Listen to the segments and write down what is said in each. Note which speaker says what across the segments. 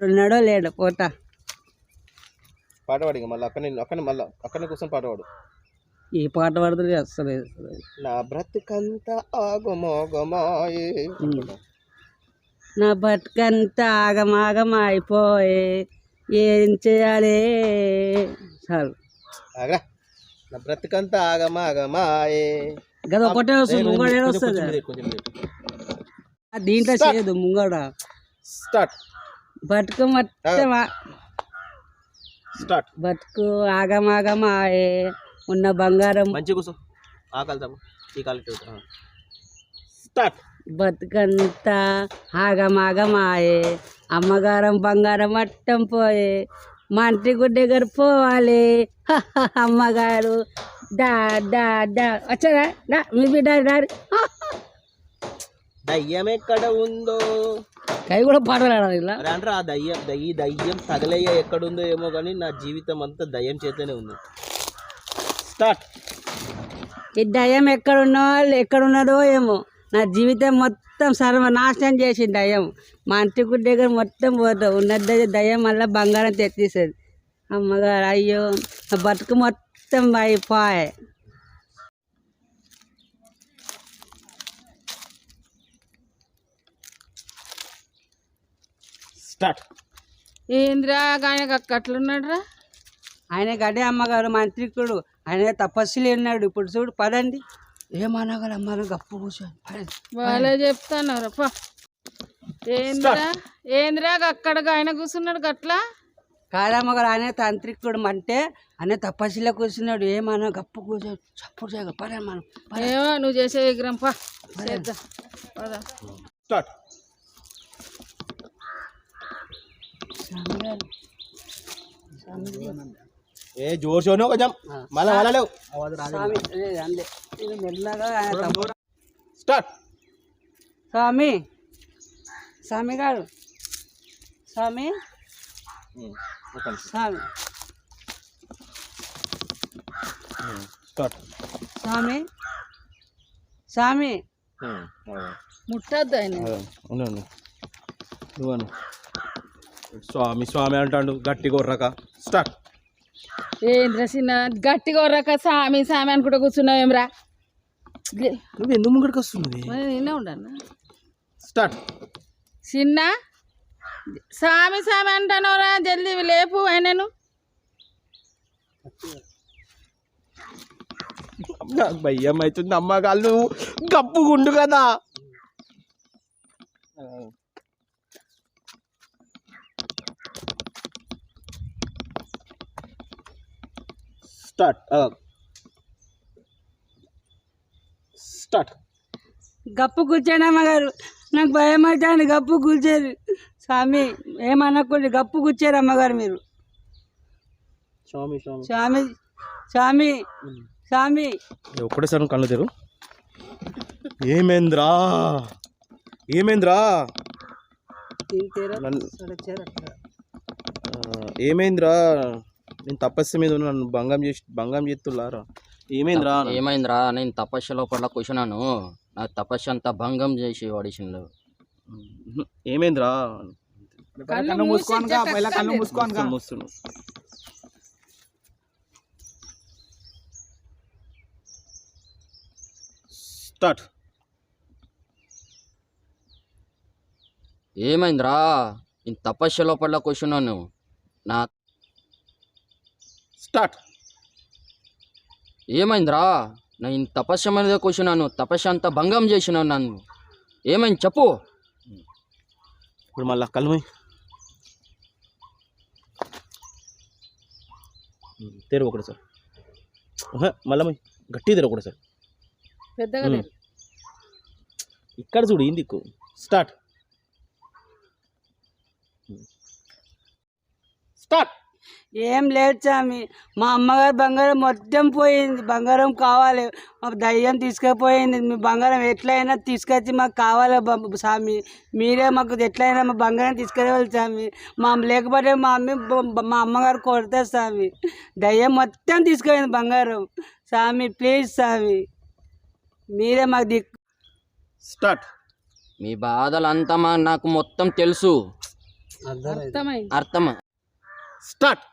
Speaker 1: ఉన్నాడో లేడో పోతా.
Speaker 2: పాట పాడి మళ్ళీ అక్కడనే కూర్చొని పాట పాడు.
Speaker 1: ఈ పాట పాడుతుంది అసలు
Speaker 2: నా బ్రతుకంతా ఆగమోగమాయే,
Speaker 1: నా బతుకంతా ఆగమాగమైపోయే, ఏం చేయాలి చాలు.
Speaker 2: ఆగరా. నా బ్రతుకంతా ఆగమాగమాయే.
Speaker 1: గది ఒకటే వస్తుంది, ముంగడ వస్తుంది. దీంట్లో చేయదు ముంగడ.
Speaker 2: స్టార్ట్.
Speaker 1: బతుకు మొత్తం
Speaker 2: స్టార్ట్.
Speaker 1: బతుకు ఆగమాగమాయే, ఉన్న బంగారం
Speaker 2: మంచి కూర్చో. ఈ కాలు స్టార్ట్.
Speaker 1: బతుకంతా ఆగమాగమాయే, అమ్మగారం బంగారం అట్టం పోయే, మా ఇంటి గుడ్డ దగ్గర పోవాలి. అమ్మగారు డా డా డా వచ్చారా డా మీ బిడ్డ
Speaker 2: దయ్యం ఎక్కడ ఉందో
Speaker 1: కై కూడా పాటలు ఆడాలి ఇలా
Speaker 2: అంటే ఆ దయ్యం తగలయ్య ఎక్కడుందో ఏమో కానీ నా జీవితం అంతా దయ్యం చేతనే ఉంది. స్టార్ట్.
Speaker 1: ఈ దయ్యం ఎక్కడున్నదో ఏమో, నా జీవితం మొత్తం సర్వనాశనం చేసింది దయ్యం. మా ఇంటి గుడ్డ దగ్గర మొత్తం పోతాం, ఉన్నది దయ్యం మళ్ళీ బంగారం తెచ్చేసేది. అమ్మగారు అయ్యో నా బతుకు మొత్తం అయిపోయాయి.
Speaker 2: స్టార్ట్.
Speaker 3: ఏంద్రా ఆయనకు అట్లున్నాడు రా.
Speaker 1: ఆయన గడే అమ్మగారు మంత్రికుడు, ఆయన తపస్సులు ఉన్నాడు. ఇప్పుడు చూడు పదండి, ఏమనగల అమ్మగారు గప్పు కూర్చోండి.
Speaker 3: వాళ్ళే చెప్తాను రప్ప. ఏంద్రా అక్కడ ఆయన కూర్చున్నాడు గట్లా.
Speaker 1: కాదమ్మగారు ఆయన తాంత్రికుడు అంటే ఆయన తపస్సులో కూర్చున్నాడు. ఏమన్నా గప్పు కూర్చో చప్పుడు చేయగ పదే మనం
Speaker 3: ఏమో నువ్వు చేసే విగ్రహం పా చేద్దాం.
Speaker 2: స్టార్ట్. ఏ జోర్ షోను కొంచెం మళ్ళా వెళ్ళలేవు. స్టార్ట్.
Speaker 1: స్వామి స్వామి గారు స్వామి స్వామి
Speaker 2: స్టార్ట్.
Speaker 1: స్వామి స్వామి
Speaker 3: ముట్టద్దు ఆయన.
Speaker 2: నువ్వు స్వామి స్వామి అంటాడు గట్టి కొర్రక. స్టార్ట్.
Speaker 3: ఏంద్రా చిన్న గట్టిగా కొర్రక సామి సామి అనుకుంటా కూర్చున్నావు ఏమ్రా.
Speaker 2: నువ్వు ఎందుకు ముంగడికి వస్తుంది?
Speaker 3: నేనే ఉండన్నా.
Speaker 2: స్టార్ట్.
Speaker 3: చిన్న సామి సామి అంటానోరా, జల్దీ లేపు ఆయనను.
Speaker 2: భయ్యం అవుతుంది అమ్మగాళ్ళు గప్పు గుండు కదా. స్టార్ట్. స్టార్ట్.
Speaker 1: గప్పు కూర్చోండి అమ్మగారు, నాకు భయం అవుతుంది. గప్పు కూర్చేది స్వామి, ఏమనకూడదు. గప్పు కూర్చారు అమ్మగారు మీరు.
Speaker 2: స్వామి
Speaker 1: స్వామి స్వామి స్వామి
Speaker 2: ఒక్కడేసారి కళ్ళు తెరు. ఏమేంద్రా ఏమైందిరా? నేను తపస్సు మీద నన్ను భంగం చేస్తులారా.
Speaker 4: ఏమైందిరా? నేను తపస్సు లోపల కూర్చున్నాను, నా తపస్సు అంతా భంగం చేసి వాడిసిండు.
Speaker 2: ఏమైందిరా?
Speaker 3: కళ్ళు మూసుకోను.
Speaker 2: స్టార్ట్.
Speaker 4: ఏమైందిరా? నేను తపస్సు లోపల కూర్చున్నాను, నా
Speaker 2: స్టార్ట్.
Speaker 4: ఏమైందిరా? నేను తపస్సు మీద కూర్చున్నాను, తపస్సు అంతా భంగం చేసినాను నన్ను. ఏమైంది చెప్పు.
Speaker 2: ఇప్పుడు మళ్ళా కళ్ళు తెరు ఒకటి సార్. మళ్ళీ గట్టి తెరు ఒకటి సార్.
Speaker 3: పెద్దగా
Speaker 2: ఇక్కడ చూడు ఈ దిక్కు. స్టార్ట్. స్టార్ట్.
Speaker 1: ఏం లేదు స్వామి, మా అమ్మగారు బంగారం మొత్తం పోయింది. బంగారం కావాలి, మా దయ్యం తీసుకుపోయింది. మీ బంగారం ఎట్లయినా తీసుకొచ్చి మాకు కావాలి స్వామి. మీరే మాకు ఎట్లయినా మా బంగారం తీసుకురావాలి స్వామి. లేకపోతే మా అమ్మగారు కొడతారు స్వామి. దయ్యం మొత్తం తీసుకుపోయింది బంగారం స్వామి. ప్లీజ్ స్వామి, మీరే మాకు దిక్కు.
Speaker 2: స్టార్ట్.
Speaker 4: మీ బాధలంతా నాకు మొత్తం తెలుసు.
Speaker 1: అర్థమైంది.
Speaker 3: అర్థమైంది.
Speaker 2: స్టార్ట్.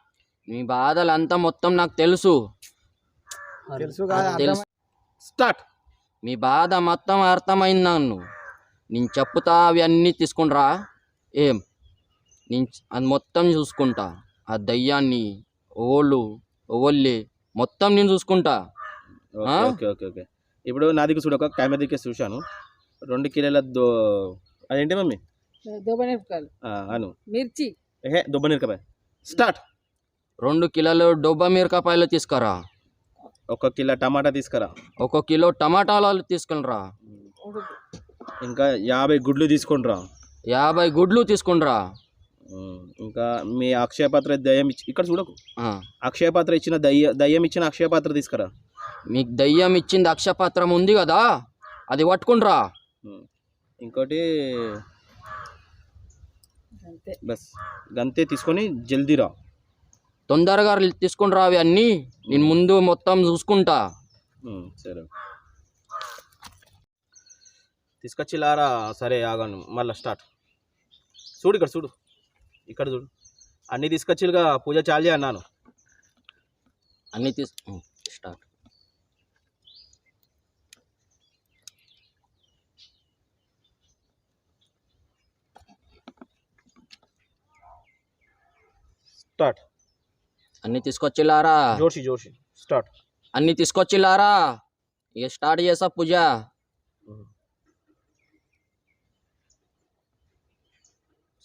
Speaker 4: మీ బాధలంతా మొత్తం నాకు తెలుసు. తెలుసు.
Speaker 2: స్టార్ట్.
Speaker 4: మీ బాధ మొత్తం అర్థమైంది నన్ను. నేను చెప్తా అవి అన్నీ తీసుకుంట్రా. ఏం నేను అది మొత్తం చూసుకుంటా. ఆ దయ్యాన్ని ఓళ్ళే మొత్తం నేను చూసుకుంటా.
Speaker 2: Okay okay okay. ఇప్పుడు నా దిక్కు చూడు, ఒక కెమెరా దిక్కే చూశాను. 2 కిలోల అదేంటి మమ్మీ?
Speaker 3: దోబనెరపకాయలు,
Speaker 2: అను
Speaker 3: మిర్చి,
Speaker 2: దుబ్బ నిరకపాయ. స్టార్ట్.
Speaker 4: 2 కిలోలు డొబ్బ మిరపకాయలు తీసుకురా.
Speaker 2: 1 కిలో టమాటా తీసుకురా.
Speaker 4: 1 కిలో టమాటాలు తీసుకునిరా.
Speaker 2: ఇంకా 50 గుడ్లు తీసుకుంటురా.
Speaker 4: 50 గుడ్లు తీసుకునిరా.
Speaker 2: ఇంకా మీ అక్షయపాత్ర దయ్యం ఇచ్చి ఇక్కడ చూడకు.
Speaker 4: ఆ,
Speaker 2: అక్షయపాత్ర ఇచ్చిన దయ్యం ఇచ్చిన అక్షయపాత్ర తీసుకురా.
Speaker 4: మీకు దయ్యం ఇచ్చింది అక్షపాత్రం ఉంది కదా, అది పట్టుకుండ్రా.
Speaker 2: ఇంకోటి
Speaker 3: అంతే.
Speaker 2: బస్ గంతే తీసుకొని జల్దీరా.
Speaker 4: తొందరగా తీసుకుండ్రా అవి అన్నీ. నేను ముందు మొత్తం చూసుకుంటా.
Speaker 2: సరే తీసుకొచ్చిలారా. సరే ఆగాను, మళ్ళీ స్టార్ట్. చూడు ఇక్కడ చూడు, ఇక్కడ చూడు. అన్నీ తీసుకొచ్చిగా పూజ చాలు అన్నాను.
Speaker 4: అన్నీ స్టార్ట్.
Speaker 2: స్టార్ట్.
Speaker 4: అన్నీ తీసుకొచ్చిల్లారా.
Speaker 2: జోషి స్టార్ట్.
Speaker 4: అన్నీ తీసుకొచ్చిల్లారా. ఇక స్టార్ట్ చేసా పూజ.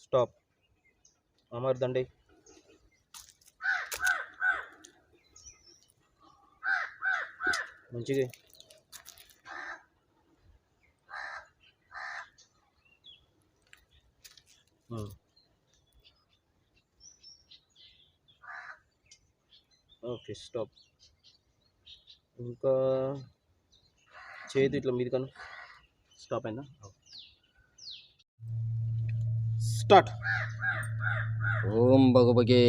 Speaker 2: స్టాప్. అమర్ దండి. మంచిగా ఓకే. స్టాప్. ఇంకా చేతి ఇట్లా మీది కను. స్టాప్ అయినా. స్టార్ట్.
Speaker 4: ఓం భగవగే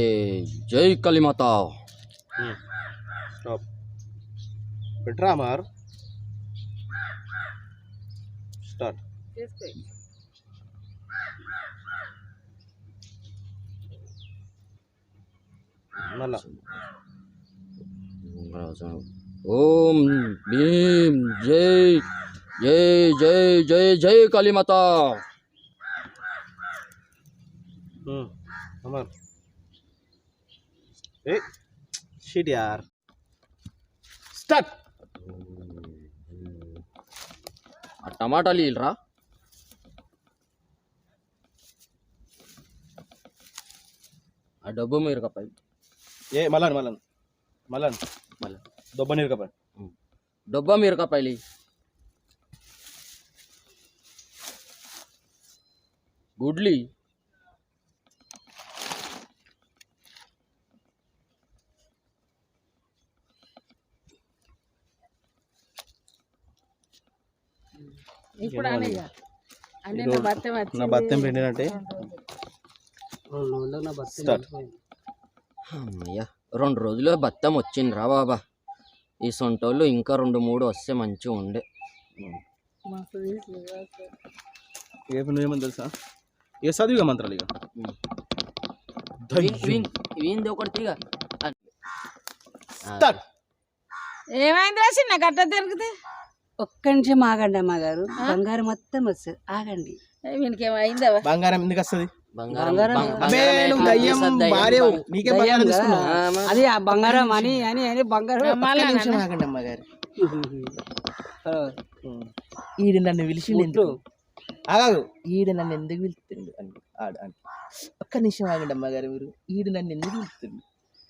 Speaker 4: జై కలిమాత.
Speaker 2: స్టాప్. పెట్టరా అమర్. స్టార్ట్. మళ్ళా
Speaker 4: ఓం భీం జై జై జై జై జై కలిమాత.
Speaker 2: అమర్ ఏ షిట్ యార్. స్టార్ట్.
Speaker 4: ఆ టమాటాలు ఇల్రా. ఆ డబ్బు మిరపకాయ.
Speaker 2: మళ్ళా దొబ్బ నీరకపాయ.
Speaker 4: డబ్బ మిరపకాయలు. గుడ్లి.
Speaker 3: ఇప్పుడు అన్నయ్య అన్నీ
Speaker 2: నా బత్తం పిండినంటే స్టార్ట్.
Speaker 4: అమ్మయ్య 2 రోజులు బత్తం వచ్చిండ్రా బాబా. ఈ సొంటోళ్ళు ఇంకా 2-3 వస్తే మంచిగా ఉండే.
Speaker 2: రేపు నువ్వేమని తెలుసా? ఏ చదివిగా మంత్రాలు ఇక
Speaker 4: వీంది ఒకటి తీగ.
Speaker 2: స్టార్ట్.
Speaker 3: ఏమైందిరా చిన్న గట్ట తిరిగితే?
Speaker 1: ఒక్క నిమిషం ఆగండి అమ్మగారు, బంగారం మొత్తం వస్తుంది. ఆగండి.
Speaker 3: వీనికి ఏమైందా?
Speaker 2: బంగారం ఎందుకు వస్తుంది?
Speaker 1: అది ఆ బంగారం అని అని అని బంగారం.
Speaker 2: ఆగండి అమ్మగారు. ఈడు నన్ను పిలిచిండు. ఆగాదు. ఈడు నన్ను ఎందుకు పిలుస్తుండు అని ఒక్క నిమిషం ఆగండి అమ్మగారు. మీరు ఈడు నన్ను ఎందుకు పిలుస్తుండు?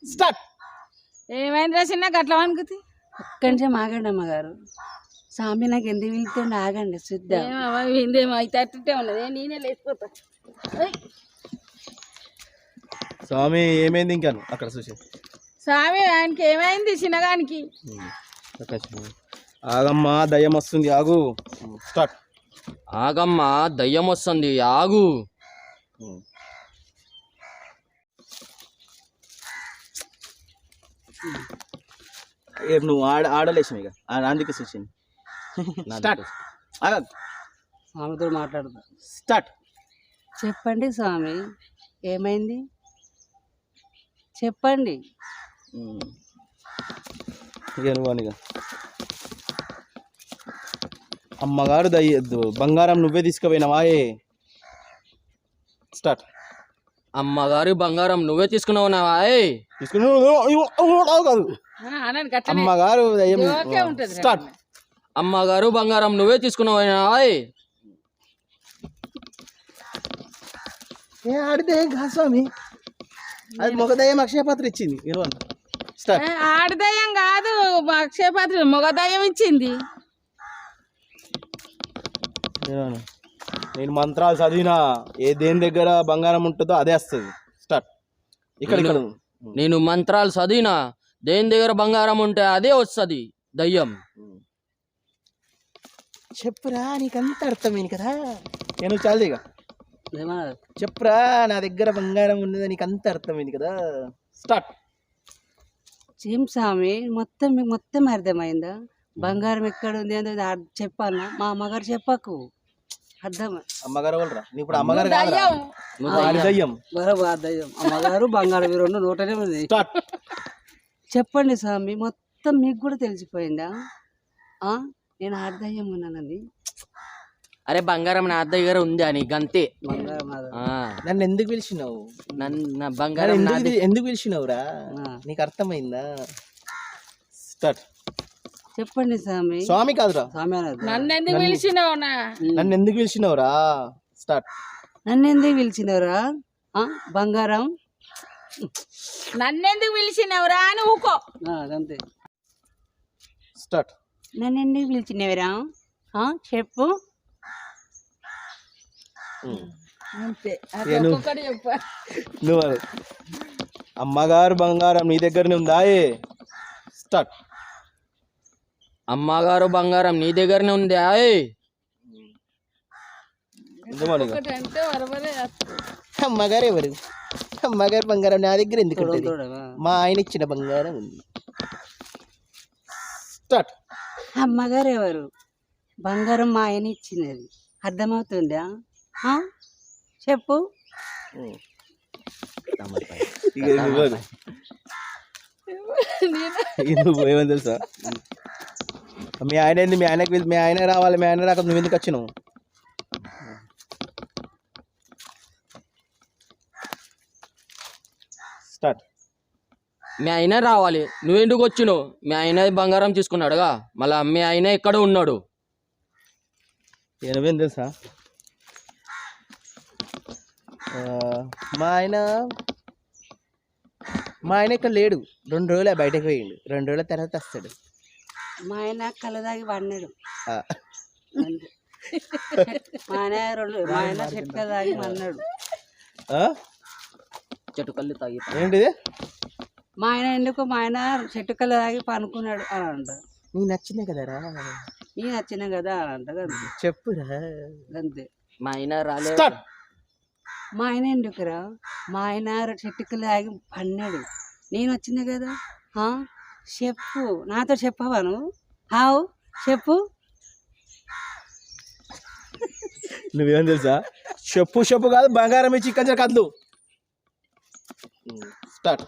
Speaker 2: స్టార్ట్.
Speaker 3: ఏమైందిరా చిన్న గట్ల అనుకుతి?
Speaker 1: ఒక్క నిమిషం ఆగండి అమ్మగారు. స్వామి నాకు ఎందుకు వెళ్తుండే? ఆగండి చూద్దాం.
Speaker 3: ఇందేమో అయితే అట్టే ఉన్నది. నేనే లేచిపోతా.
Speaker 2: స్వామి ఏమైంది ఇంకా అక్కడ చూసి?
Speaker 3: స్వామి ఆయనకి ఏమైంది చిన్నగానికి?
Speaker 2: ఆగమ్మా దయ్యం వస్తుంది, ఆగు. స్టార్ట్.
Speaker 4: ఆగమ్మా దయ్యం వస్తుంది, ఆగు.
Speaker 2: నువ్వు ఆడలేసావు ఇక అందుకే చూసింది. స్టార్ట్.
Speaker 1: స్వామితో మాట్లాడతా.
Speaker 2: స్టార్ట్.
Speaker 1: చెప్పండి స్వామి, ఏమైంది చెప్పండి.
Speaker 2: ఇక నువ్వు అని అమ్మగారు బంగారం నువ్వే తీసుకుపోయినావా? స్టార్ట్.
Speaker 4: అమ్మగారి బంగారం నువ్వే తీసుకున్నావునావా?
Speaker 2: కాదు అమ్మగారు స్టార్ట్.
Speaker 4: అమ్మగారు బంగారం నువ్వే తీసుకున్నావునావా?
Speaker 2: ఆడిదయ్యం కాదు స్వామి, అది మొగదయ్యం అక్షయపాత్ర ఇచ్చింది. స్టార్ట్.
Speaker 3: ఆడదయ్యం కాదు, అక్షయపాత్ర మొగదయ్యం ఇచ్చింది.
Speaker 2: నేను మంత్రాలు చదివినా దేని దగ్గర బంగారం ఉంటుందో అదే వస్తుంది. స్టార్ట్. ఇక్కడ
Speaker 4: నేను మంత్రాలు చదివినా దేని దగ్గర బంగారం ఉంటే అదే వస్తుంది దయ్యం.
Speaker 2: చెప్పురా, నీకంత అర్థమైంది కదా. నేను చాలు ఇక
Speaker 1: ఏమన్నా
Speaker 2: చెప్పురా, నా దగ్గర బంగారం ఉన్నది నీకు అంత అర్థమైంది కదా. స్టార్ట్.
Speaker 1: స్వామి మొత్తం మీకు మొత్తం అర్థమైందా? బంగారం ఎక్కడ ఉంది అనేది చెప్పాలా? మా అమ్మగారు చెప్పకు, అర్థం.
Speaker 2: అమ్మగారు వాళ్ళరా? ఇప్పుడు అమ్మగారు కాదురా, దయ్యం.
Speaker 1: దయ్యం అమ్మగారు బంగారం ఈ రెండు నోటనే ఉంది.
Speaker 2: స్టార్ట్.
Speaker 1: చెప్పండి స్వామి, మొత్తం మీకు కూడా తెలిసిపోయిందా? నేను ఆడదయ్యం ఉన్నానండి.
Speaker 4: అరే బంగారం నా దగ్గర ఉంది అని గంతే.
Speaker 1: బంగారం
Speaker 2: నన్ను ఎందుకు పిలిచినావు?
Speaker 4: నా బంగారం
Speaker 2: ఎందుకు పిలిచినావురా? నీకు అర్థమైందా? స్టార్ట్.
Speaker 1: చెప్పండి స్వామి.
Speaker 2: స్వామి కాదురా,
Speaker 1: స్వామి
Speaker 3: నన్ను ఎందుకు పిలిచినావు?
Speaker 2: నన్ను ఎందుకు పిలిచినావురా? స్టార్ట్.
Speaker 1: నన్ను ఎందుకు పిలిచినవరా? బంగారం
Speaker 3: నన్నెందుకు పిలిచినవరా అని ఊకో.
Speaker 1: అంతే.
Speaker 2: స్టార్ట్.
Speaker 1: నన్ను ఎందుకు పిలిచినవరా చెప్పు.
Speaker 3: అంతే,
Speaker 2: నువ్వు అమ్మగారు బంగారం నీ దగ్గరనే ఉందా? స్టార్ట్.
Speaker 4: అమ్మగారు బంగారం నీ దగ్గరనే ఉంది.
Speaker 2: అమ్మగారు ఎవరు? అమ్మగారు బంగారం నా దగ్గర ఎందుకు ఉంటుంది? మా ఆయన ఇచ్చిన బంగారం ఉంది. స్టార్ట్.
Speaker 1: అమ్మగారు ఎవరు? బంగారం మా ఆయన ఇచ్చినది. అర్థమవుతుందా? చెప్పు.
Speaker 2: ఏమని తెలుసా? మీ ఆయన ఏంది? మీ ఆయన రావాలి, మీ ఆయన రాక నువ్వు ఎందుకు వచ్చినావు? స్టార్ట్.
Speaker 4: మీ ఆయన రావాలి, నువ్వెందుకు వచ్చినావు? మీ ఆయన బంగారం తీసుకున్నాడుగా, మళ్ళా మీ ఆయన ఎక్కడ ఉన్నాడు?
Speaker 2: నువ్వేం తెలుసా? మా ఆయన ఇక్కడ లేడు. 2 రోజులే బయటకు పోయిండు. 2 రోజుల తర్వాత వస్తాడు.
Speaker 1: మా ఆయన కలదాగి పడినాడు. మా ఆయన చెట్టు తాగి మన్నాడు.
Speaker 4: చెట్టు కళ్ళు తాగి
Speaker 2: ఏంటిది?
Speaker 1: మా ఆయన ఎందుకు మా ఆయన చెట్టు కళ్ళు తాగి పనుకున్నాడు అని అంటారు.
Speaker 2: నీకు నచ్చిందే కదరా?
Speaker 1: నీ నచ్చిన కదా అని అంటారు.
Speaker 2: చెప్పురా.
Speaker 1: అంతే.
Speaker 4: మా ఆయన రాలేదు.
Speaker 1: మా ఆయన ఎందుకురా? మా ఆయన చెట్టుకలు ఆగి పన్నాడు. నేను వచ్చింది కదా. చెప్పు, నాతో చెప్పవా నువ్వు? చెప్పు.
Speaker 2: నువ్వేం తెలుసా? చెప్పు కాదు, బంగారం ఇచ్చి ఇక్కడ కదలు. స్టార్ట్.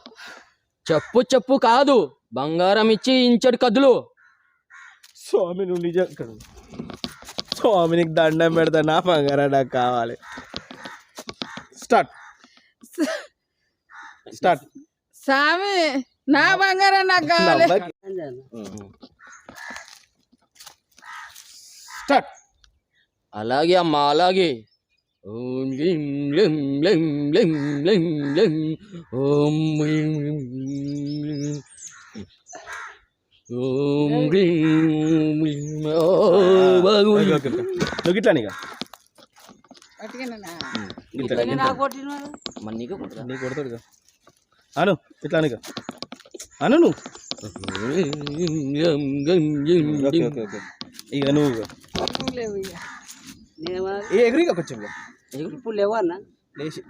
Speaker 4: చెప్పు కాదు, బంగారం ఇచ్చి ఇంచడి కదులు.
Speaker 2: స్వామి నువ్వు నిజం. స్వామి నీకు దండం పెడతా, నా బంగారం నాకు కావాలి. స్టార్ట్.
Speaker 3: స్వామి నా బంగారం నాకు కావాలి.
Speaker 2: స్టార్ట్.
Speaker 4: అలాగే అమ్మా, అలాగే. ఓం లిం లిం లిం లిం లిం లిం ఓం లిం లిం ఓం లిం లిం.
Speaker 2: నువ్వు గిట్లా నీకు కొడతాడు. అను ఇట్లా నీకు అను నువ్వు. ఇక నువ్వు ఎగిరిగా కొంచెం
Speaker 1: ఇప్పుడు లేవా అన్న?
Speaker 2: లేచి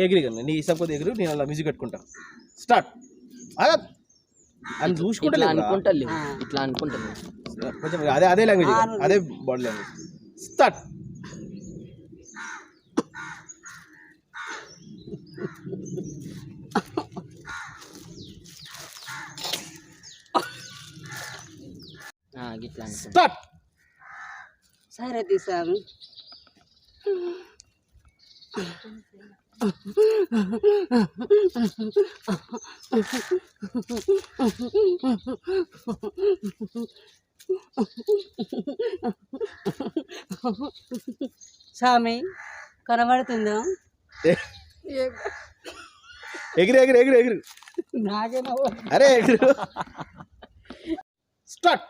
Speaker 2: ఎగిరిగా నీ ఇష్టం కొద్ది ఎగురు, నేను అలా మ్యూజిక్ కట్టుకుంటా. స్టార్ట్. అని చూసుకుంటా
Speaker 4: అనుకుంటా, ఇట్లా అనుకుంటా
Speaker 2: కొంచెం అదే లాంగ్వేజ్, అదే బాడీ లాంగ్వేజ్. స్టార్ట్.
Speaker 4: ఇట్లా అనుకుంటా.
Speaker 2: స్టార్ట్.
Speaker 1: సరే తీసాము. స్వామి కనబడుతుందా?
Speaker 2: ఎగిరి ఎగిరి ఎగిరి ఎగిరి.
Speaker 1: నాకేమో
Speaker 2: అరే ఎగిరి. స్టార్ట్.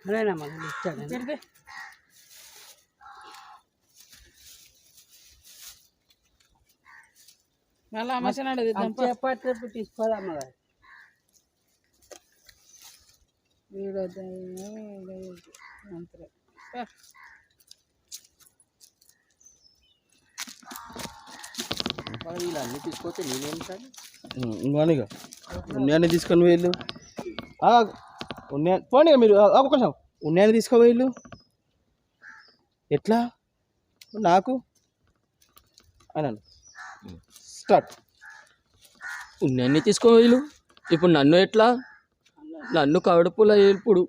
Speaker 1: అరేనమ్మా ఇస్తాను.
Speaker 3: మళ్ళీ అమ్మసనాడు
Speaker 1: చెప్పేటప్పుడు తీసుకోదమ్మా గారు.
Speaker 4: వీళ్ళు అన్ని తీసుకొస్తే నేనేం సార్
Speaker 2: ఇంకోనిగా ఉన్నాయని తీసుకొని వీళ్ళు ఉన్నాయి పోనీ మీరు అవకాశం ఉన్నాయని తీసుకోవేళ్ళు ఎట్లా నాకు అన్నాను. స్టార్ట్.
Speaker 4: ఉన్నన్ని తీసుకో వీళ్ళు ఇప్పుడు నన్ను ఎట్లా నన్ను కడుపులో ఏల్పుడు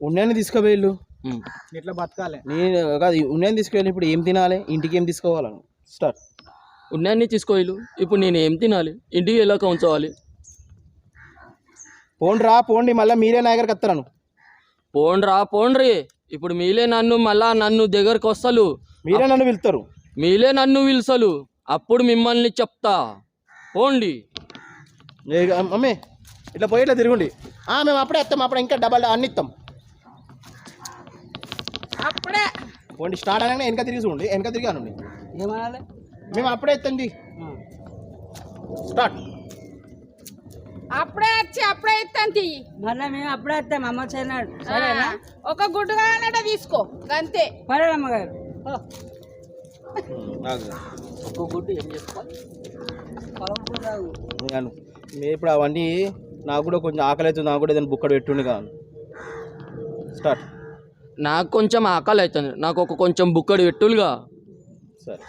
Speaker 2: ఉన్నాయని తీసుకోవేళ్ళు ఎట్లా బతకాలి నేను కాదు ఉన్నాయని తీసుకువెళ్ళి ఇప్పుడు ఏం తినాలి ఇంటికి ఏం తీసుకోవాలను. స్టార్ట్.
Speaker 4: ఉన్నన్ని తీసుకో వీళ్ళు ఇప్పుడు నేను ఏం తినాలి ఇంటికి ఎలా ఉంచవాలి
Speaker 2: పోండి మళ్ళీ మీరే నా దగ్గరకు వస్తాను.
Speaker 4: పోండ్రి ఇప్పుడు మీలే నన్ను దగ్గరకు వస్తలు
Speaker 2: మీరే నన్ను పిలుస్తారు.
Speaker 4: మీలే నన్ను పిలుసలు అప్పుడు మిమ్మల్ని చెప్తా పోండి.
Speaker 2: మమ్మీ ఇట్లా పోయి ఇట్లా తిరుగుండి. మేము అప్పుడే వస్తాం అప్పుడు ఇంకా డబల్ అన్ని ఇస్తాం.
Speaker 3: అప్పుడే
Speaker 2: పోండి స్టార్ట్ అనగానే వెనక తిరిగి చూడండి వెనక తిరిగి అనండి.
Speaker 1: ఏమనాలి?
Speaker 2: మేము అప్పుడే ఎత్తండి. స్టార్ట్.
Speaker 3: అప్పుడే వచ్చి అప్పుడే ఇస్తాను తీయి.
Speaker 1: మళ్ళీ మేము అప్పుడే వస్తాం అమ్మ చేయనాడు. సరేనా?
Speaker 3: ఒక గుడ్డు కావాలంటే తీసుకో అంతే.
Speaker 1: పరేనమ్మ గారు.
Speaker 4: ఒక్క గుడ్డు ఏం చేసుకోవాలి
Speaker 2: ఇప్పుడు అవన్నీ నాకు కూడా కొంచెం ఆకలి అవుతుంది. నాకు కూడా ఏదైనా బుక్కడు పెట్టుండి కాదు. స్టార్ట్.
Speaker 4: నాకు కొంచెం ఆకలి అవుతుంది నాకు ఒక కొంచెం బుక్కడు పెట్టులుగా.
Speaker 2: సరే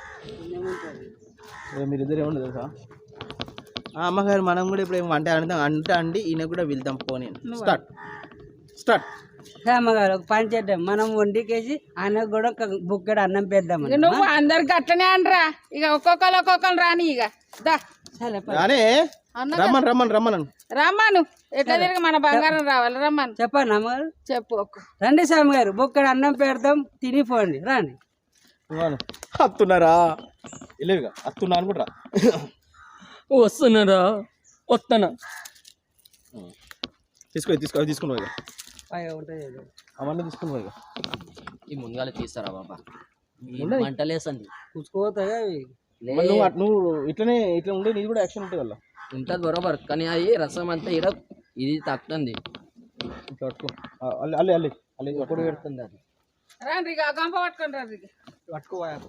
Speaker 2: మీరిద్దరు ఏమన్నా తెలుసా అమ్మగారు మనం కూడా ఇప్పుడు వంట అండి ఈయన కూడా వెళ్తాం పోనీ. స్టార్ట్. స్టార్ట్.
Speaker 1: అమ్మగారు ఒక పని చేద్దాం మనం వండికేసి అన్నకు కూడా ఒక బుక్కడు అన్నం పెద్దాం.
Speaker 3: నువ్వు అందరికి అట్లనే అనరా ఇక ఒక్కొక్కరు రాని ఇక దా
Speaker 2: రానే రమ్మను
Speaker 3: ఎట్లా తిరిగి మన బంగారం రావాలి రమ్మను.
Speaker 1: చెప్పండి అమ్మగారు.
Speaker 3: చెప్పు
Speaker 1: రండి స్వామి గారు బుక్కడు అన్నం పెడతాం తినిపోండి రండి.
Speaker 2: అత్తున్నారా ఇలేవిగా అత్తున్నా అనుకుంటారా
Speaker 4: వస్తున్నారా వస్తానా
Speaker 2: తీసుకున్నావు ఇక అవన్నీ తీసుకున్నావు ఇక
Speaker 4: ఈ ముందుగాల తీస్తారా బాబా మంటలేసండి
Speaker 1: చూసుకోతాయా
Speaker 2: నువ్వు ఇట్లనే ఇట్లా ఉండే నీది కూడా యాక్షన్ ఉంటుంది వల్ల
Speaker 4: ఉంటుంది బరోబర్ కానీ అది రసం అంతా ఇది తక్కుతుంది
Speaker 2: ఇట్లా పట్టుకో అల్లి
Speaker 4: ఎప్పుడు పెడుతుంది అది
Speaker 3: రండి ఇక గంప పట్టుకొని రండి
Speaker 1: పట్టుకోవాలి.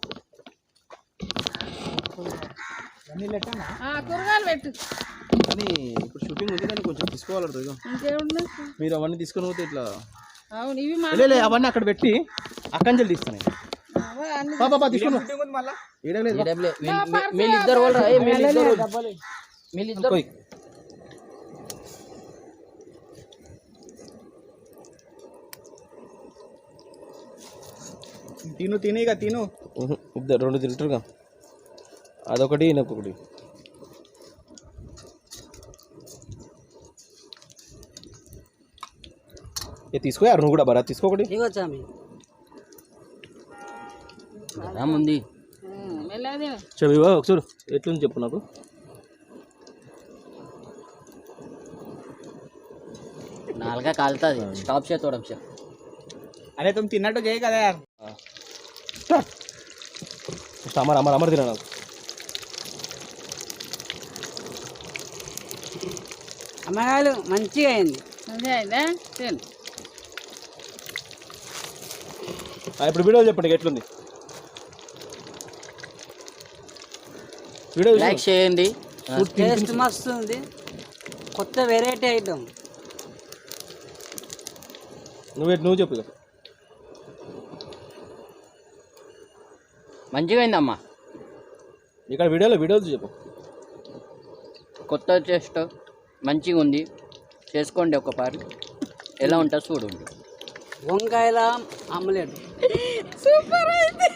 Speaker 3: కూరగాయలు పెట్టు.
Speaker 2: కానీ ఇప్పుడు షూటింగ్ ఉంది కానీ కొంచెం తీసుకోవాలి.
Speaker 3: ఇంకేముంది
Speaker 2: మీరు అవన్నీ తీసుకొని పోతే ఇట్లా
Speaker 3: అవును ఇవి
Speaker 2: లే అవన్నీ అక్కడ పెట్టి అక్కంజలు తీస్తాను. తీసుకున్నా
Speaker 4: మీరిద్దరు మీరిద్దరు
Speaker 2: తిను ఇద్దరు రెండు తింటారుగా అదొకటి ఇంకొకటి. తీసుకోయారు నువ్వు కూడా బరా తీసుకోకటి
Speaker 4: ఉంది
Speaker 2: చెప్పి ఒకసారి ఎట్లుంది చెప్పు నాకు.
Speaker 4: నాలుగా కాలుతుంది స్టాప్ చే తోడం చే
Speaker 1: అరే तुम తిన్నట్టు చేయ కదా యార్.
Speaker 2: అమర్ తిన నాకు
Speaker 1: అమ్మగారు మంచిగా అయింది.
Speaker 2: ఇప్పుడు వీడియో చెప్పండి ఎట్లుంది. వీడియో
Speaker 4: లైక్ చేయండి.
Speaker 1: టేస్ట్ మస్తు ఉంది. కొత్త వెరైటీ ఐటమ్.
Speaker 2: నువ్వు చెప్పు
Speaker 4: మంచిగా అయిందమ్మా.
Speaker 2: ఇక్కడ వీడియోలు చెప్పు.
Speaker 4: కొత్త టేస్ట్ మంచిగా ఉంది చేసుకోండి ఒకసారి ఎలా ఉంటుందో చూడండి.
Speaker 1: వంకాయల ఆమ్లెట్.
Speaker 3: సూపర్ అయితే.